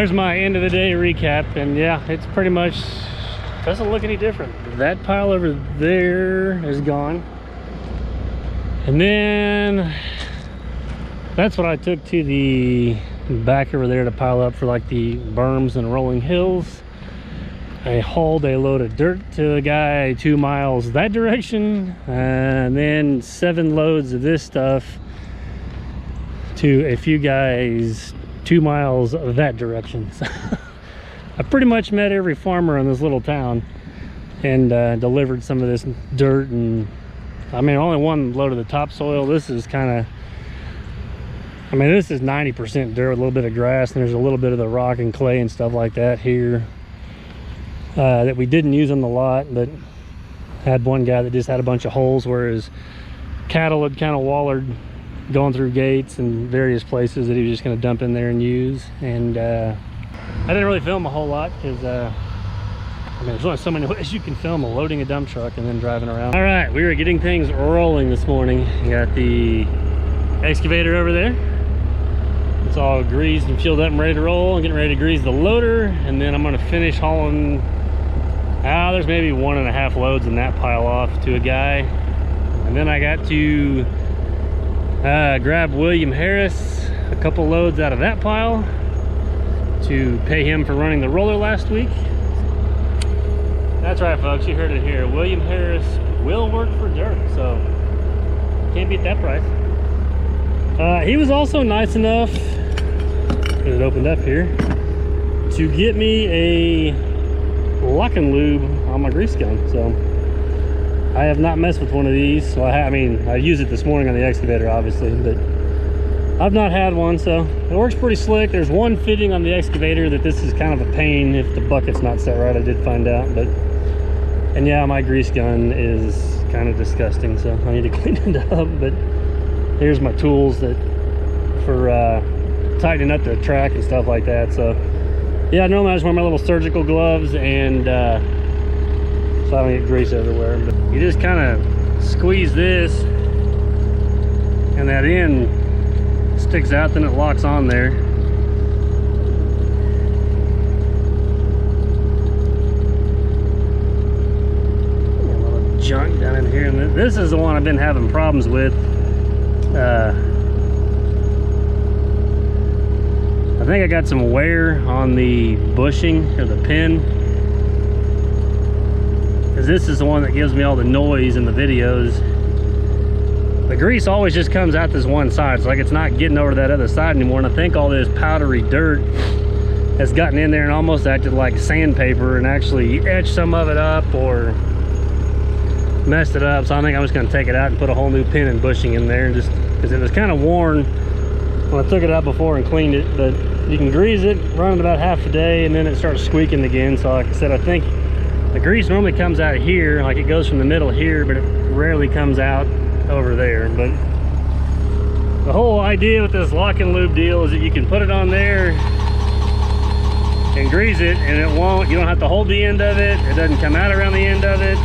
there's my end of the day recap, and yeah, it's pretty much doesn't look any different. That pile over there is gone, and then that's what I took to the back over there to pile up for like the berms and rolling hills. I hauled a load of dirt to a guy 2 miles that direction, and then 7 loads of this stuff to a few guys 2 miles that direction. So I pretty much met every farmer in this little town and delivered some of this dirt. And I mean, only one load of the topsoil. This is kind of, I mean, this is 90% dirt with a little bit of grass, and there's a little bit of the rock and clay and stuff like that here that we didn't use on the lot, but had one guy that just had a bunch of holes where his cattle had kind of wallered going through gates and various places that he was just going to dump in there and use. And I didn't really film a whole lot because I mean, there's only so many ways you can film loading a dump truck and then driving around. All right, we were getting things rolling this morning. We got the excavator over there. It's all greased and fueled up and ready to roll. I'm getting ready to grease the loader, and then I'm going to finish hauling. There's maybe 1.5 loads in that pile off to a guy, and then I got to grab William Harris a couple loads out of that pile to pay him for running the roller last week. That's right, folks, you heard it here. William Harris will work for dirt, so can't beat that price. He was also nice enough, it opened up here, to get me a lock and lube on my grease gun. So I have not messed with one of these. So I mean, I used it this morning on the excavator, obviously, but I've not had one, so it works pretty slick. There's one fitting on the excavator that this is kind of a pain if the bucket's not set right. I did find out, but, and yeah, my grease gun is kind of disgusting, so I need to clean it up. But here's my tools that for tightening up the track and stuff like that. So yeah, normally I just wear my little surgical gloves and so I don't get grease everywhere. But you just kind of squeeze this, and that end sticks out, then it locks on there. A little junk down in here, and this is the one I've been having problems with. I think I got some wear on the bushing or the pin, because this is the one that gives me all the noise in the videos. The grease always just comes out this one side. It's like it's not getting over to that other side anymore, and I think all this powdery dirt has gotten in there and almost acted like sandpaper and actually etched some of it up or messed it up. So I think I'm just going to take it out and put a whole new pin and bushing in there, and just because it was kind of worn when I took it out before and cleaned it. But you can grease it, run it about half a day, and then it starts squeaking again. So like I said, I think the grease normally comes out here, like it goes from the middle here, but it rarely comes out over there. But the whole idea with this lock and lube deal is that you can put it on there and grease it, and it won't, you don't have to hold the end of it. It doesn't come out around the end of it.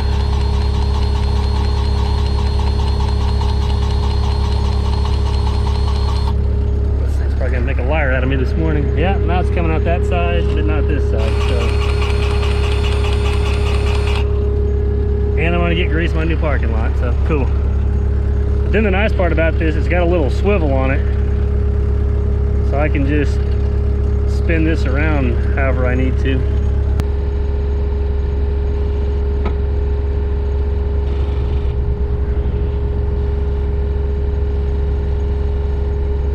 Gonna make a liar out of me this morning. Yeah, now it's coming out that side, but not this side. So, and I'm gonna get grease my new parking lot. So cool. But then the nice part about this, it's got a little swivel on it, so I can just spin this around however I need to.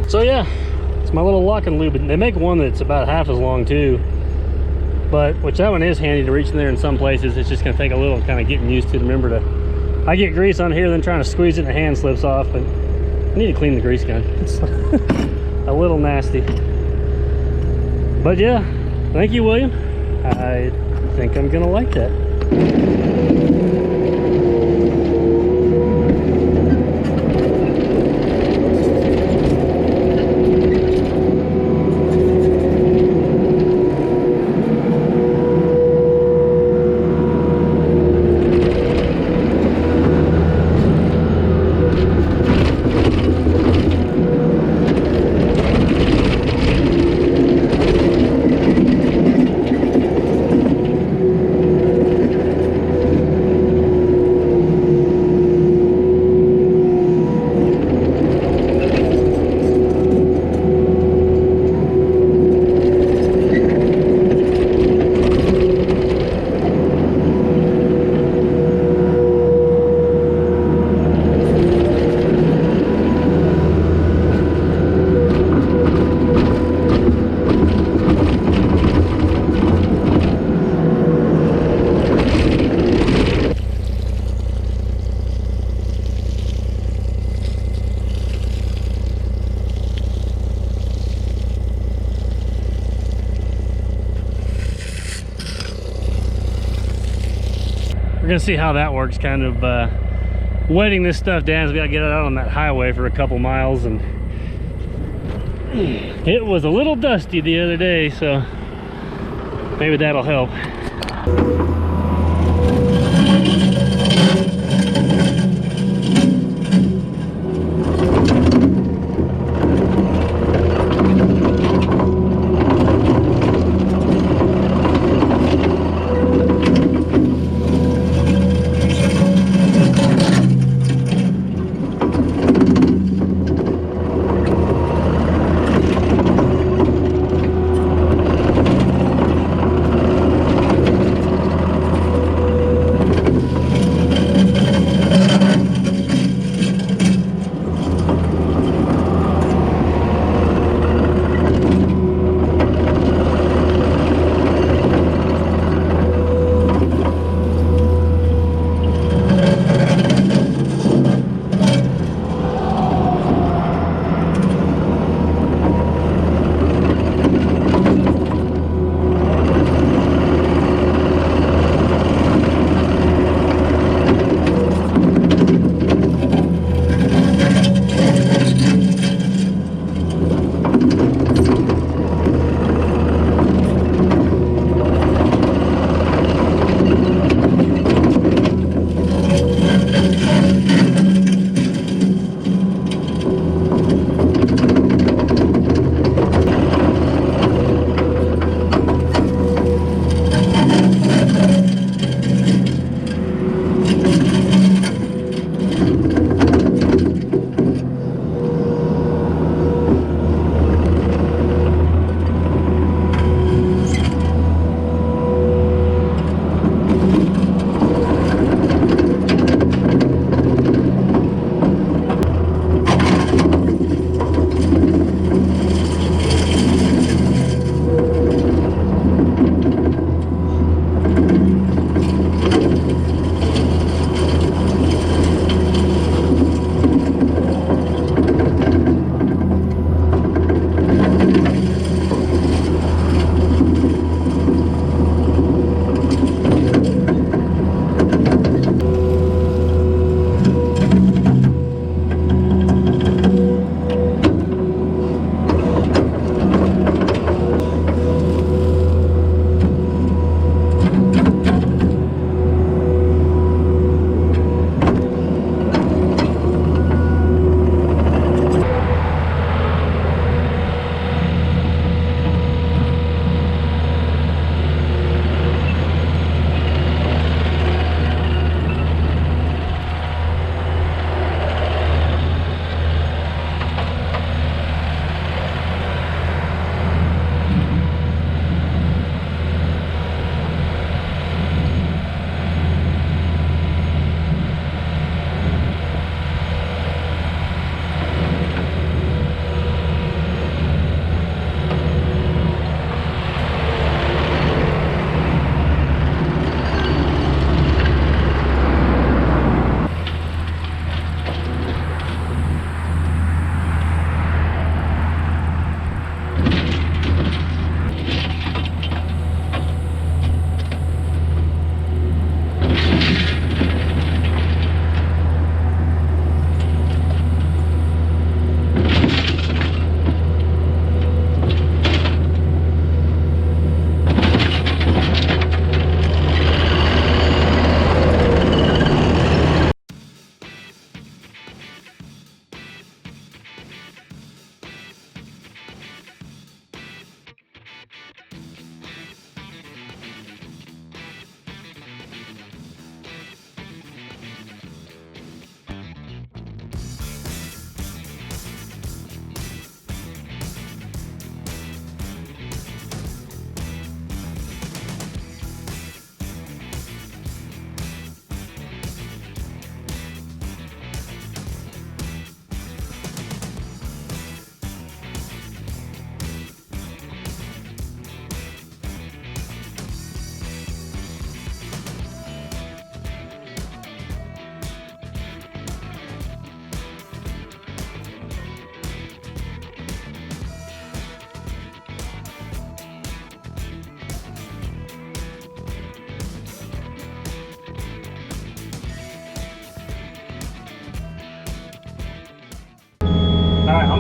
So yeah, my little lock and lube. They make one that's about half as long too, but which that one is handy to reach in there in some places. It's just gonna take a little kind of getting used to. Remember to, I get grease on here, then trying to squeeze it and the hand slips off, but I need to clean the grease gun. It's a little nasty. But yeah, thank you, William. I think I'm gonna like that. gonna see how that works, kind of wetting this stuff down. So we gotta get it out on that highway for a couple miles, and it was a little dusty the other day, so maybe that'll help.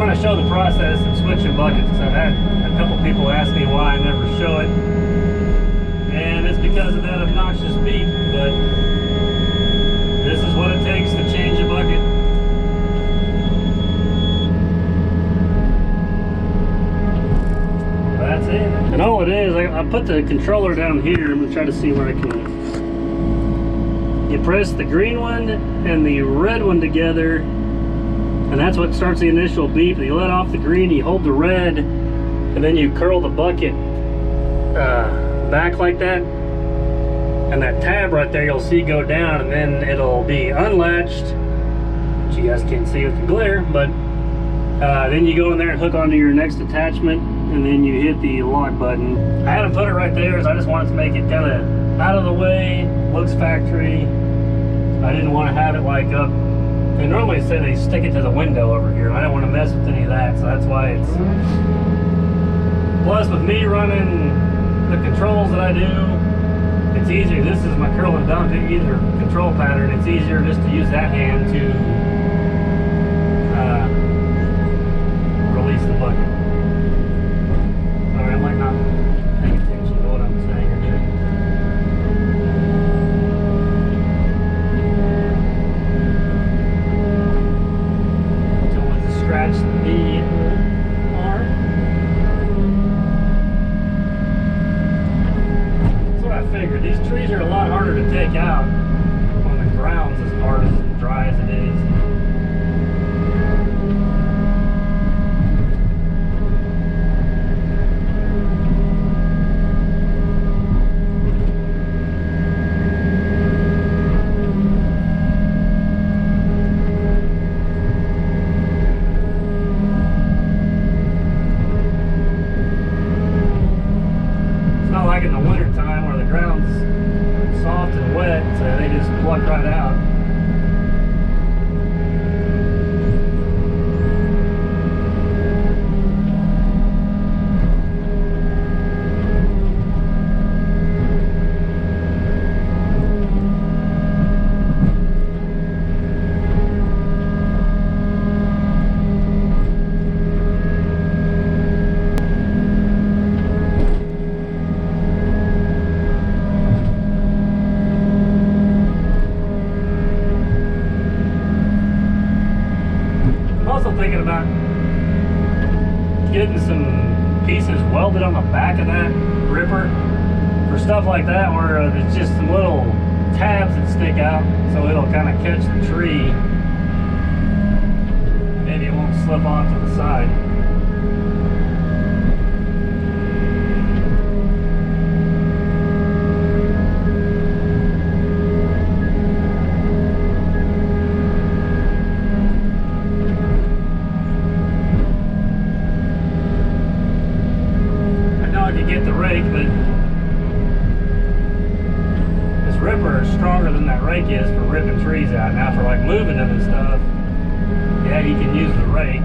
going to show the process of switching buckets. I've had a couple people ask me why I never show it. And it's because of that obnoxious beep, but this is what it takes to change a bucket. That's it. And all it is, I put the controller down here. I'm going to try to see where I can. You press the green one and the red one together, and that's what starts the initial beep. You let off the green, you hold the red, and then you curl the bucket back like that. And that tab right there you'll see go down, and then it'll be unlatched, which you guys can't see with the glare, but then you go in there and hook onto your next attachment, and then you hit the lock button. I haven't put it right there as I just wanted to make it kind of out of the way, looks factory. I didn't want to have it like up. They normally say they stick it to the window over here. I don't want to mess with any of that, so that's why it's. Plus, with me running the controls that I do, it's easier. This is my curl and dump either control pattern. It's easier just to use that hand to release the bucket. Sorry, I might not pay attention to what I'm saying or doing. Scratch the arm. That's what I figured. These trees are a lot harder to take out on the ground's as hard as dry as it is. In the winter time where the ground's soft and wet, so they just pluck right out. Thinking about getting some pieces welded on the back of that ripper for stuff like that, where there's just some little tabs that stick out, so it'll kind of catch the tree. Maybe it won't slip onto the side. Get the rake, but this ripper is stronger than that rake is for ripping trees out. Now for like moving them and stuff, yeah, you can use the rake.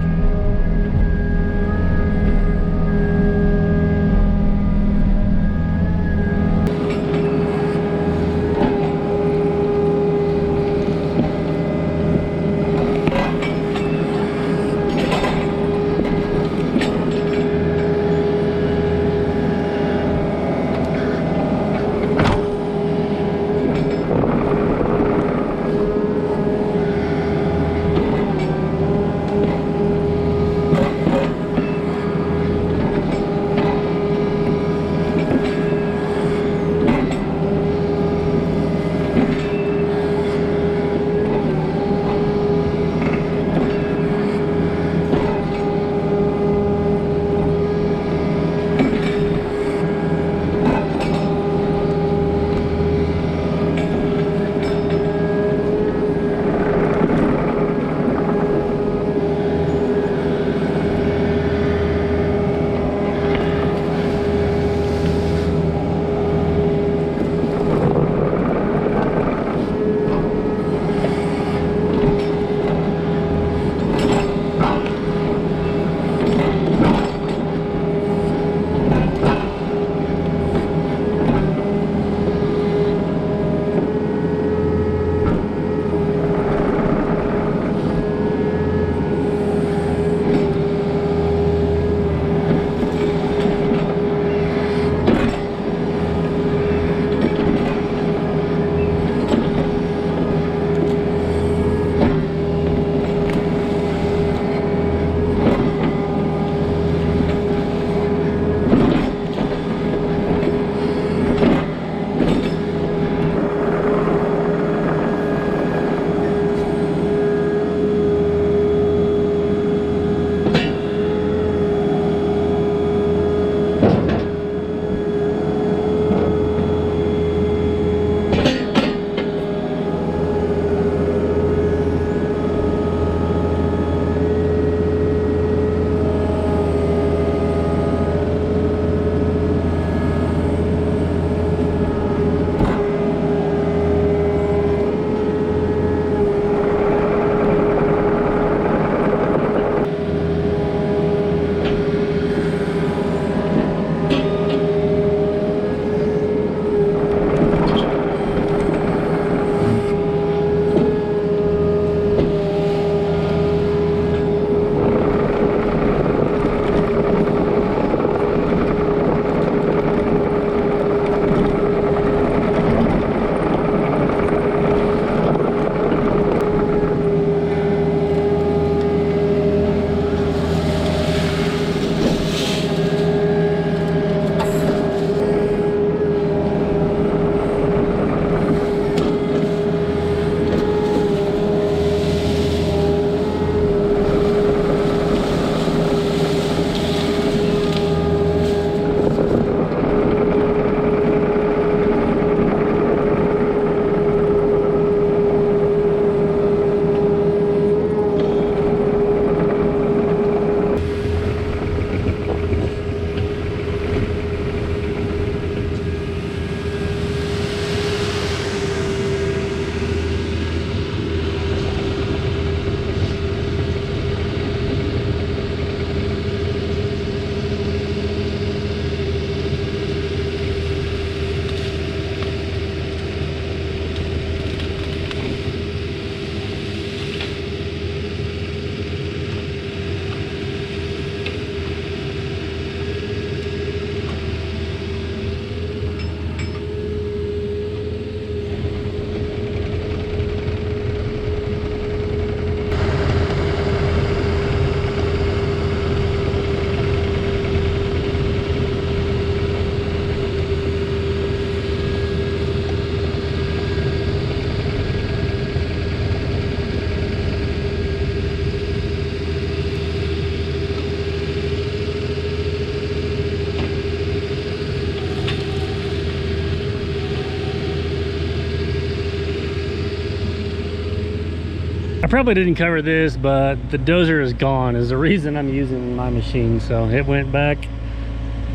probably didn't cover this, but the dozer is gone is the reason I'm using my machine. So it went back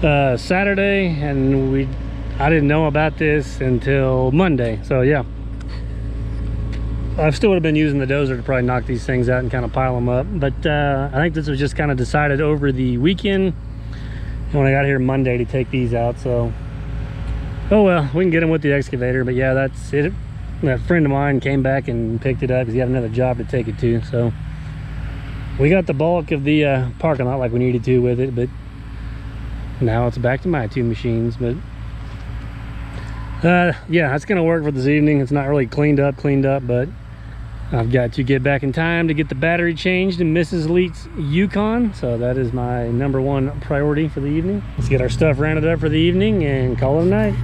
Saturday, and I didn't know about this until Monday. So yeah, I still would have been using the dozer to probably knock these things out and kind of pile them up, but I think this was just kind of decided over the weekend when I got here Monday to take these out. So oh well, we can get them with the excavator. But yeah, that's it. That friend of mine came back and picked it up because he had another job to take it to. So we got the bulk of the parking lot like we needed to with it, but now it's back to my two machines. But yeah, that's gonna work for this evening. It's not really cleaned up, but I've got to get back in time to get the battery changed in Mrs. Leet's Yukon. So that is my #1 priority for the evening. Let's get our stuff rounded up for the evening and call it a night.